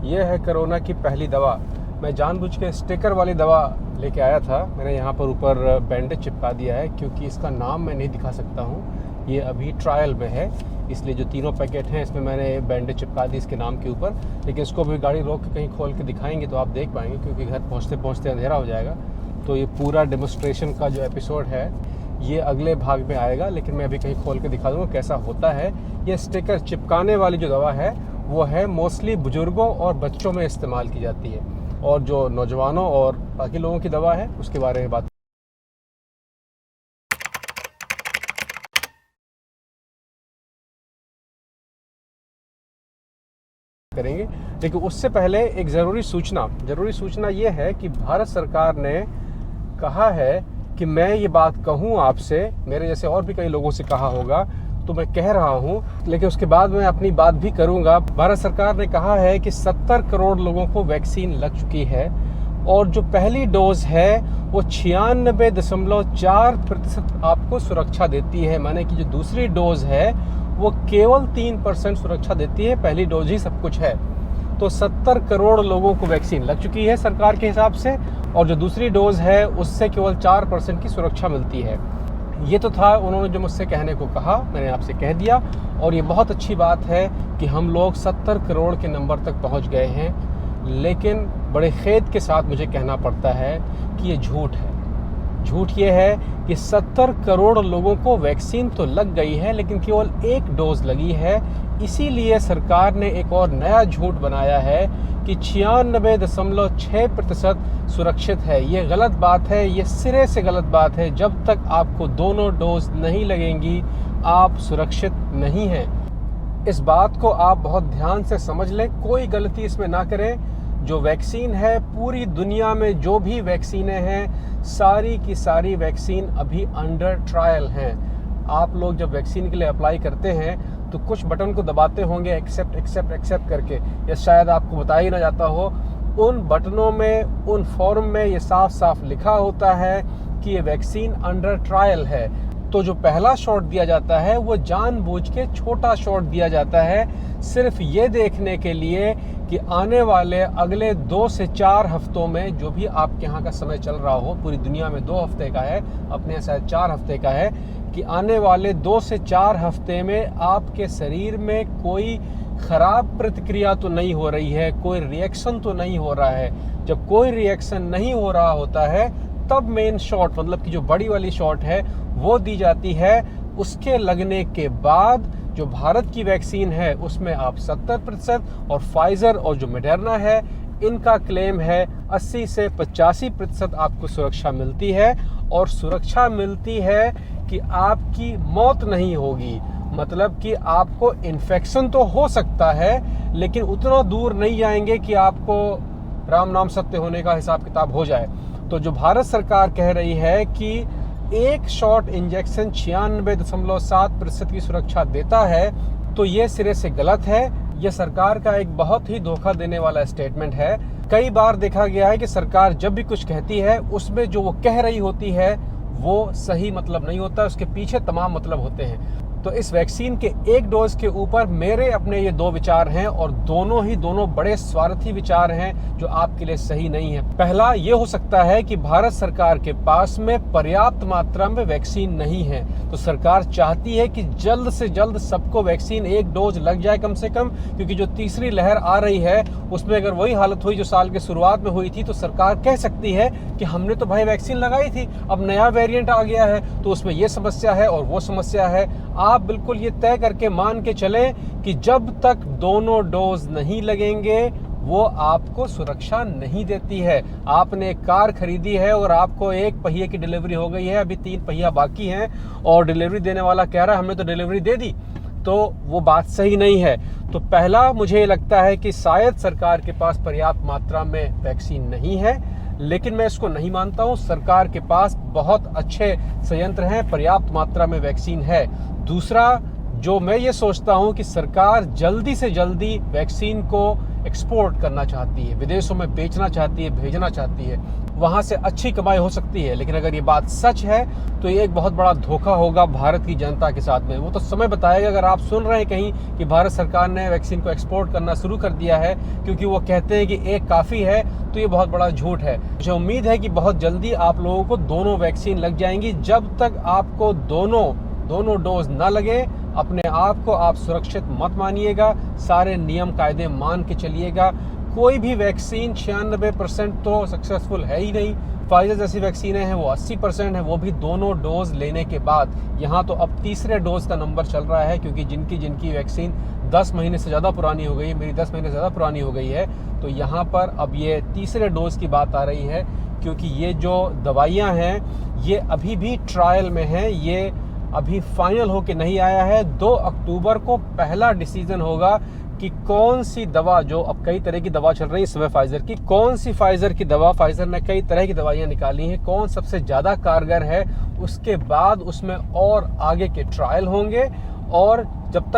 ये है कोरोना की पहली दवा। मैं जानबूझ के स्टिकर वाली दवा लेके आया था। मैंने यहाँ पर ऊपर बैंडेज चिपका दिया है क्योंकि इसका नाम मैं नहीं दिखा सकता हूँ, ये अभी ट्रायल में है, इसलिए जो तीनों पैकेट हैं इसमें मैंने बैंडेज चिपका दी इसके नाम के ऊपर। लेकिन इसको भी गाड़ी रोक के कहीं खोल के दिखाएंगे तो आप देख पाएंगे, क्योंकि घर पहुँचते पहुँचते अंधेरा हो जाएगा। तो ये पूरा डेमोस्ट्रेशन का जो एपिसोड है ये अगले भाग में आएगा, लेकिन मैं अभी कहीं खोल के दिखा दूँगा कैसा होता है। ये स्टिकर चिपकाने वाली जो दवा है वो है मोस्टली बुजुर्गों और बच्चों में इस्तेमाल की जाती है, और जो नौजवानों और बाकी लोगों की दवा है उसके बारे में बात करेंगे। लेकिन उससे पहले एक ज़रूरी सूचना ये है कि भारत सरकार ने कहा है कि मैं ये बात कहूँ आपसे, मेरे जैसे और भी कई लोगों से कहा होगा, तो मैं कह रहा हूँ, लेकिन उसके बाद मैं अपनी बात भी करूँगा। भारत सरकार ने कहा है कि 70 करोड़ लोगों को वैक्सीन लग चुकी है, और जो पहली डोज है वो 96.4% आपको सुरक्षा देती है। माने कि जो दूसरी डोज है वो केवल 3% सुरक्षा देती है, पहली डोज ही सब कुछ है। तो 70 करोड़ लोगों को वैक्सीन लग चुकी है सरकार के हिसाब से, और जो दूसरी डोज है उससे केवल 4% की सुरक्षा मिलती है। ये तो था उन्होंने जो मुझसे कहने को कहा, मैंने आपसे कह दिया। और ये बहुत अच्छी बात है कि हम लोग 70 करोड़ के नंबर तक पहुंच गए हैं, लेकिन बड़े खेद के साथ मुझे कहना पड़ता है कि ये झूठ है। झूठ ये है कि 70 करोड़ लोगों को वैक्सीन तो लग गई है, लेकिन केवल एक डोज लगी है। इसीलिए सरकार ने एक और नया झूठ बनाया है कि 96.6% सुरक्षित है। ये गलत बात है, ये सिरे से गलत बात है। जब तक आपको दोनों डोज नहीं लगेंगी आप सुरक्षित नहीं हैं। इस बात को आप बहुत ध्यान से समझ लें, कोई गलती इसमें ना करें। जो वैक्सीन है, पूरी दुनिया में जो भी वैक्सीनें हैं, सारी की सारी वैक्सीन अभी अंडर ट्रायल हैं। आप लोग जब वैक्सीन के लिए अप्लाई करते हैं तो कुछ बटन को दबाते होंगे एक्सेप्ट करके, या शायद आपको बताया ही ना जाता हो। उन बटनों में, उन फॉर्म में ये साफ साफ लिखा होता है कि ये वैक्सीन अंडर ट्रायल है। तो जो पहला शॉट दिया जाता है वो जानबूझ के छोटा शॉट दिया जाता है, सिर्फ ये देखने के लिए कि आने वाले अगले 2 से 4 हफ्तों में, जो भी आपके यहाँ का समय चल रहा हो, पूरी दुनिया में 2 हफ्ते का है, अपने यहाँ शायद 4 हफ्ते का है, कि आने वाले 2 से 4 हफ्ते में आपके शरीर में कोई खराब प्रतिक्रिया तो नहीं हो रही है, कोई रिएक्शन तो नहीं हो रहा है। जब कोई रिएक्शन नहीं हो रहा होता है तब मेन शॉट, मतलब कि जो बड़ी वाली शॉट है वो दी जाती है। उसके लगने के बाद जो भारत की वैक्सीन है उसमें आप 70%, और फाइजर और जो मॉडर्ना है इनका क्लेम है 80 से 85% आपको सुरक्षा मिलती है। और सुरक्षा मिलती है कि आपकी मौत नहीं होगी, मतलब कि आपको इन्फेक्शन तो हो सकता है लेकिन उतना दूर नहीं जाएंगे कि आपको राम नाम सत्य होने का हिसाब किताब हो जाए। तो जो भारत सरकार कह रही है कि एक शॉट इंजेक्शन 96.7% की सुरक्षा देता है, तो ये सिरे से गलत है। ये सरकार का एक बहुत ही धोखा देने वाला स्टेटमेंट है। कई बार देखा गया है कि सरकार जब भी कुछ कहती है उसमें जो वो कह रही होती है वो सही मतलब नहीं होता, उसके पीछे तमाम मतलब होते हैं। तो इस वैक्सीन के एक डोज के ऊपर मेरे अपने ये 2 विचार हैं, और दोनों बड़े स्वार्थी विचार हैं जो आपके लिए सही नहीं है। पहला ये हो सकता है कि भारत सरकार के पास में पर्याप्त मात्रा में वैक्सीन नहीं है, तो सरकार चाहती है कि जल्द से जल्द सबको वैक्सीन एक डोज लग जाए कम से कम, क्योंकि जो तीसरी लहर आ रही है उसमें अगर वही हालत हुई जो साल के शुरुआत में हुई थी तो सरकार कह सकती है कि हमने तो भाई वैक्सीन लगाई थी, अब नया वेरिएंट आ गया है तो उसमें ये समस्या है और वो समस्या है। आप बिल्कुल ये तय करके मान के चलें कि जब तक दोनों डोज नहीं लगेंगे वो आपको सुरक्षा नहीं देती है। आपने एक कार खरीदी है और आपको 1 पहिए की डिलीवरी हो गई है, अभी 3 पहिया बाकी हैं, और डिलीवरी देने वाला कह रहा है हमने तो डिलीवरी दे दी, तो वो बात सही नहीं है। तो पहला, मुझे लगता है कि शायद सरकार के पास पर्याप्त मात्रा में वैक्सीन नहीं है, लेकिन मैं इसको नहीं मानता हूँ। सरकार के पास बहुत अच्छे संयंत्र हैं, पर्याप्त मात्रा में वैक्सीन है। दूसरा, जो मैं ये सोचता हूँ कि सरकार जल्दी से जल्दी वैक्सीन को एक्सपोर्ट करना चाहती है, विदेशों में बेचना चाहती है, भेजना चाहती है, वहाँ से अच्छी कमाई हो सकती है। लेकिन अगर ये बात सच है तो ये एक बहुत बड़ा धोखा होगा भारत की जनता के साथ में। वो तो समय बताएगा। अगर आप सुन रहे हैं कहीं कि भारत सरकार ने वैक्सीन को एक्सपोर्ट करना शुरू कर दिया है क्योंकि वो कहते हैं कि एक काफ़ी है, तो ये बहुत बड़ा झूठ है। मुझे उम्मीद है कि बहुत जल्दी आप लोगों को दोनों वैक्सीन लग जाएंगी। जब तक आपको दोनों डोज ना लगे, अपने आप को आप सुरक्षित मत मानिएगा, सारे नियम कायदे मान के चलिएगा। कोई भी वैक्सीन 96% तो सक्सेसफुल है ही नहीं। फाइजर जैसी वैक्सीनें हैं वो 80% है, वो भी दोनों डोज लेने के बाद। यहाँ तो अब तीसरे डोज का नंबर चल रहा है क्योंकि जिनकी वैक्सीन 10 महीने से ज़्यादा पुरानी हो गई है, मेरी 10 महीने से ज़्यादा पुरानी हो गई है, तो यहाँ पर अब ये तीसरे डोज की बात आ रही है। क्योंकि ये जो दवाइयाँ हैं ये अभी भी ट्रायल में हैं, ये अभी फाइनल होके नहीं आया है। 2 अक्टूबर को पहला डिसीजन होगा कि कौन सी दवा, जो अब कई तरह की दवा चल रही है इस समय फाइजर की, कौन सी फाइजर की दवा, फाइजर ने कई तरह की दवाइयाँ निकाली हैं, कौन सबसे ज़्यादा कारगर है। उसके बाद उसमें और आगे के ट्रायल होंगे और जब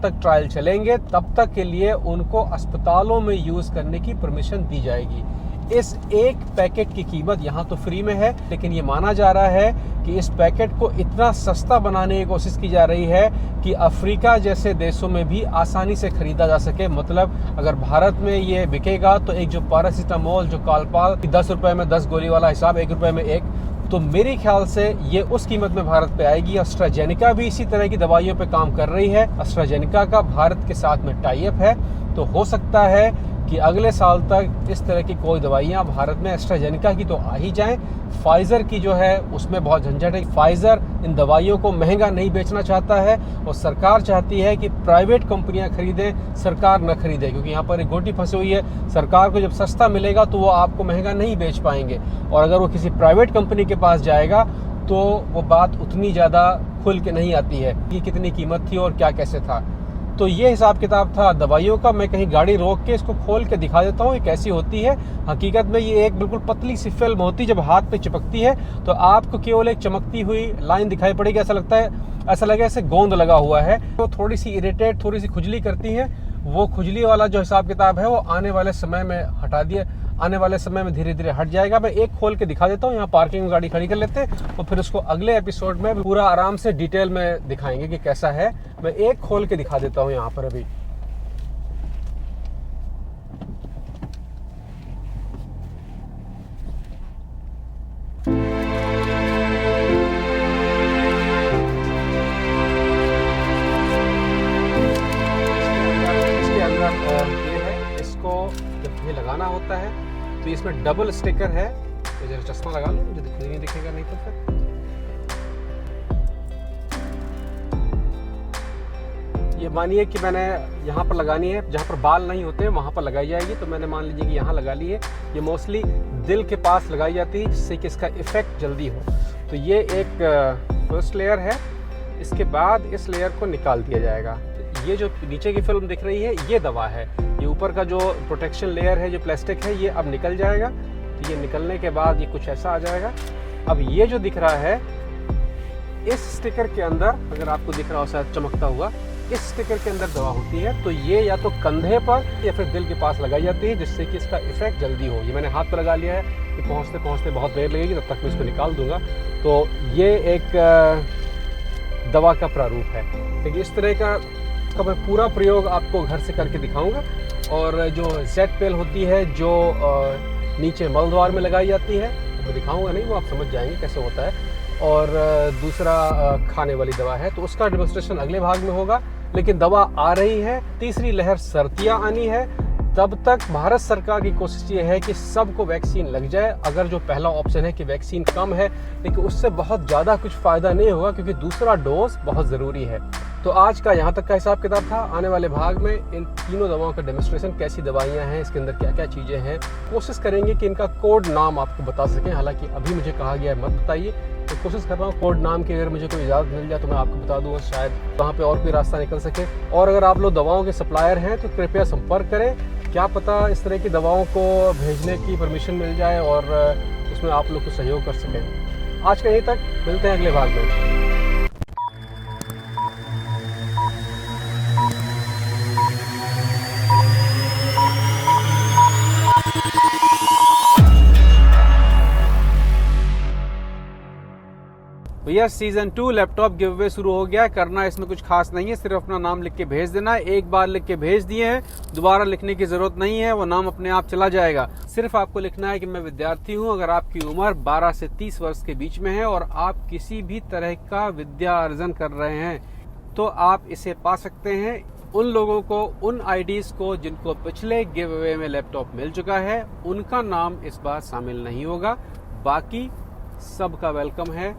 तक ट्रायल चलेंगे तब तक के लिए उनको अस्पतालों में यूज़ करने की परमिशन दी जाएगी। इस एक पैकेट की कीमत यहाँ तो फ्री में है, लेकिन ये माना जा रहा है कि इस पैकेट को इतना सस्ता बनाने की कोशिश की जा रही है कि अफ्रीका जैसे देशों में भी आसानी से खरीदा जा सके। मतलब अगर भारत में ये बिकेगा तो एक जो पैरासीटामोल, जो कालपाल की 10 रुपये में 10 गोली वाला हिसाब, 1 रुपये में 1, तो मेरे ख्याल से ये उस कीमत में भारत पे आएगी। एस्ट्राजेनेका भी इसी तरह की दवाइयों पे काम कर रही है। एस्ट्राजेनेका का भारत के साथ में टाई अप है, तो हो सकता है कि अगले साल तक इस तरह की कोई दवाइयाँ भारत में, एस्ट्राजेनेका की तो आ ही जाएं। फाइजर की जो है उसमें बहुत झंझट है। फाइजर इन दवाइयों को महंगा नहीं बेचना चाहता है और सरकार चाहती है कि प्राइवेट कंपनियां खरीदें, सरकार न खरीदे, क्योंकि यहाँ पर एक गोटी फंसी हुई है। सरकार को जब सस्ता मिलेगा तो वो आपको महंगा नहीं बेच पाएंगे, और अगर वो किसी प्राइवेट कंपनी के पास जाएगा तो वो बात उतनी ज़्यादा खुल के नहीं आती है कि कितनी कीमत थी और क्या कैसे था। तो ये हिसाब किताब था दवाइयों का। मैं कहीं गाड़ी रोक के इसको खोल के दिखा देता हूँ ये कैसी होती है। हकीकत में ये एक बिल्कुल पतली सी फिल्म होती है, जब हाथ पे चिपकती है तो आपको केवल एक चमकती हुई लाइन दिखाई पड़ेगी। ऐसा लगे ऐसे गोंद लगा हुआ है। तो थोड़ी सी इरिटेट, थोड़ी सी खुजली करती है। वो खुजली वाला जो हिसाब किताब है वो आने वाले समय में हटा दिया, आने वाले समय में धीरे धीरे हट जाएगा। मैं एक खोल के दिखा देता हूँ। यहाँ पार्किंग में गाड़ी खड़ी कर लेते हैं और फिर उसको अगले एपिसोड में पूरा आराम से डिटेल में दिखाएंगे कि कैसा है। मैं एक खोल के दिखा देता हूँ यहाँ पर अभी। इसके अंदर ये है, इसको जब ये लगाना होता है तो इसमें डबल स्टिकर है। तो जरा चश्मा लगा लो, मुझे नहीं दिखेगा नहीं तो फिर। ये मानिए कि मैंने यहाँ पर लगानी है, जहाँ पर बाल नहीं होते वहाँ पर लगाई जाएगी। तो मैंने मान लीजिए कि यहाँ लगा ली है। ये मोस्टली दिल के पास लगाई जाती है जिससे कि इसका इफेक्ट जल्दी हो। तो ये एक फर्स्ट लेयर है। इसके बाद इस लेयर को निकाल दिया जाएगा। ये जो नीचे की फिल्म दिख रही है ये दवा है। ये ऊपर का जो प्रोटेक्शन लेयर है, जो प्लास्टिक है, ये अब निकल जाएगा। तो ये निकलने के बाद ये कुछ ऐसा आ जाएगा। अब ये जो दिख रहा है इस स्टिकर के अंदर, अगर आपको दिख रहा हो शायद चमकता हुआ, इस स्टिकर के अंदर दवा होती है। तो ये या तो कंधे पर या फिर दिल के पास लगाई जाती है जिससे कि इसका इफेक्ट जल्दी हो। ये मैंने हाथ पर लगा लिया है कि पहुँचते पहुँचते बहुत देर लगेगी, तब तक मैं इसको निकाल दूंगा। तो ये एक दवा का प्रारूप है। लेकिन इस तरह का मैं पूरा प्रयोग आपको घर से करके दिखाऊंगा। और जो जेट पेल होती है जो नीचे मलद्वार में लगाई जाती है, मैं दिखाऊंगा नहीं, वो आप समझ जाएंगे कैसे होता है। और दूसरा खाने वाली दवा है, तो उसका डेमोन्स्ट्रेशन अगले भाग में होगा। लेकिन दवा आ रही है, तीसरी लहर सर्दियाँ आनी है। तब तक भारत सरकार की कोशिश ये है कि सबको वैक्सीन लग जाए। अगर जो पहला ऑप्शन है कि वैक्सीन कम है, लेकिन उससे बहुत ज़्यादा कुछ फ़ायदा नहीं होगा क्योंकि दूसरा डोज बहुत ज़रूरी है। तो आज का यहाँ तक का हिसाब किताब था। आने वाले भाग में इन तीनों दवाओं का डेमोन्स्ट्रेशन, कैसी दवाइयाँ हैं, इसके अंदर क्या क्या चीज़ें हैं, कोशिश करेंगे कि इनका कोड नाम आपको बता सकें। हालांकि अभी मुझे कहा गया है मत बताइए, तो कोशिश कर रहा हूँ कोड नाम की अगर मुझे कोई इजाज़त मिल जाए तो मैं आपको बता दूँगा, शायद वहाँ पे और कोई रास्ता निकल सके। और अगर आप लोग दवाओं के सप्लायर हैं तो कृपया संपर्क करें। क्या पता इस तरह की दवाओं को भेजने की परमिशन मिल जाए और उसमें आप लोग को सहयोग कर सकें। आज का यहीं तक, मिलते हैं अगले भाग में। Yes, season 2 laptop give away शुरू हो गया है। करना इसमें कुछ खास नहीं है, सिर्फ अपना नाम लिख के भेज देना है। एक बार लिख के भेज दिए हैं, दोबारा लिखने की जरूरत नहीं है, वो नाम अपने आप चला जाएगा। सिर्फ आपको लिखना है कि मैं विद्यार्थी हूँ। अगर आपकी उम्र 12 से 30 वर्ष के बीच में है और आप किसी भी तरह का विद्या अर्जन कर रहे हैं तो आप इसे पा सकते हैं। उन लोगों को, उन आईडीज को जिनको पिछले गिव अवे में लैपटॉप मिल चुका है, उनका नाम इस बार शामिल नहीं होगा। बाकी सबका वेलकम है।